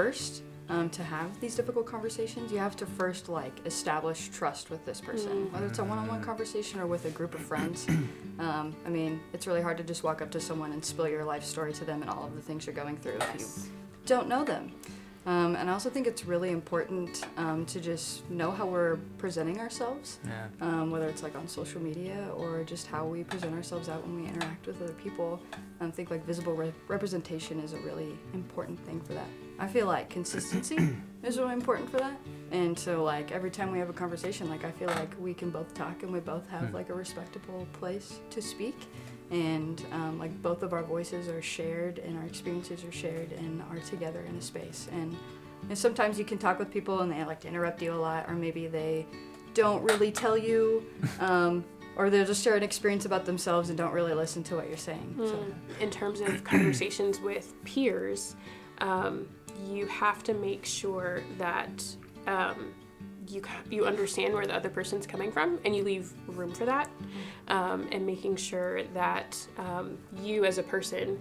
first, to have these difficult conversations, you have to first establish trust with this person, whether it's a one-on-one conversation or with a group of friends. I mean, it's really hard to just walk up to someone and spill your life story to them and all of the things you're going through if you don't know them. And I also think it's really important to just know how we're presenting ourselves, whether it's on social media or just how we present ourselves out when we interact with other people. I think visible representation is a really important thing for that. I feel like consistency is really important for that. And so every time we have a conversation, I feel like we can both talk and we both have a respectable place to speak. And both of our voices are shared and our experiences are shared and are together in a space. And sometimes you can talk with people and they to interrupt you a lot, or maybe they don't really tell you, or they'll just share an experience about themselves and don't really listen to what you're saying. So. In terms of conversations with peers, you have to make sure that you understand where the other person's coming from and you leave room for that, and making sure that you as a person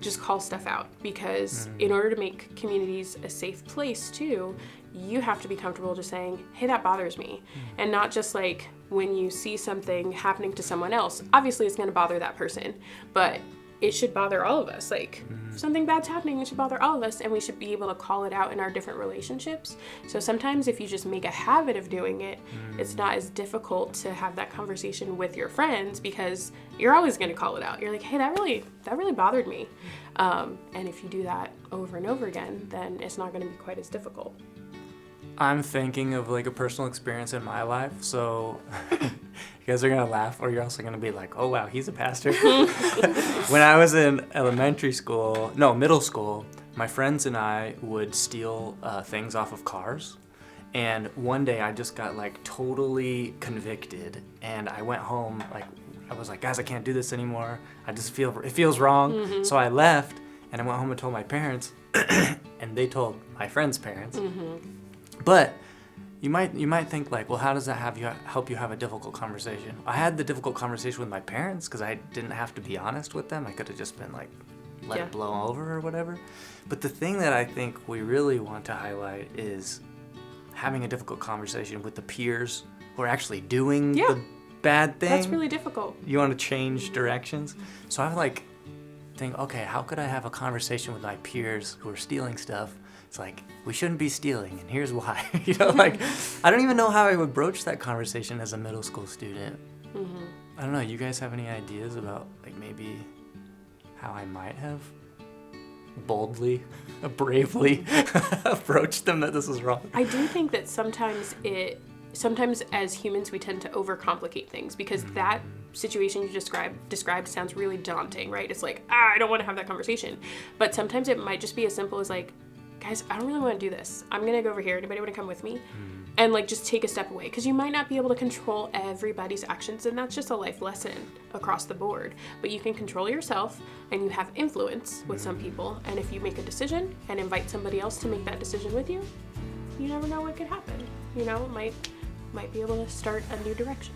just call stuff out, because in order to make communities a safe place too, you have to be comfortable just saying, hey, that bothers me, and not just when you see something happening to someone else, obviously it's going to bother that person, but it should bother all of us. If something bad's happening, it should bother all of us, and we should be able to call it out in our different relationships. So sometimes if you just make a habit of doing it, it's not as difficult to have that conversation with your friends, because you're always going to call it out. You're like, hey, that really bothered me. And if you do that over and over again, then it's not going to be quite as difficult. I'm thinking of a personal experience in my life, so you guys are going to laugh, or you're also going to be like, oh wow, he's a pastor. When I was in middle school, my friends and I would steal things off of cars. And one day I just got totally convicted, and I went home, I was like, guys, I can't do this anymore. I just it feels wrong. So I left, and I went home and told my parents, and they told my friends' parents. But you might think well, how does that help you have a difficult conversation? I had the difficult conversation with my parents because I didn't have to be honest with them. I could have just been let it blow over or whatever. But the thing that I think we really want to highlight is having a difficult conversation with the peers who are actually doing the bad thing. That's really difficult. You want to change directions. So I think, okay, how could I have a conversation with my peers who are stealing stuff? It's we shouldn't be stealing, and here's why. I don't even know how I would broach that conversation as a middle school student. I don't know. You guys have any ideas about maybe how I might have boldly, bravely approached them that this is wrong? I do think that sometimes as humans we tend to overcomplicate things, because that situation you described sounds really daunting, right? It's I don't want to have that conversation. But sometimes it might just be as simple as guys, I don't really want to do this. I'm going to go over here. Anybody want to come with me? And just take a step away, because you might not be able to control everybody's actions, and that's just a life lesson across the board. But you can control yourself, and you have influence with some people. And if you make a decision and invite somebody else to make that decision with you, you never know what could happen. Might be able to start a new direction.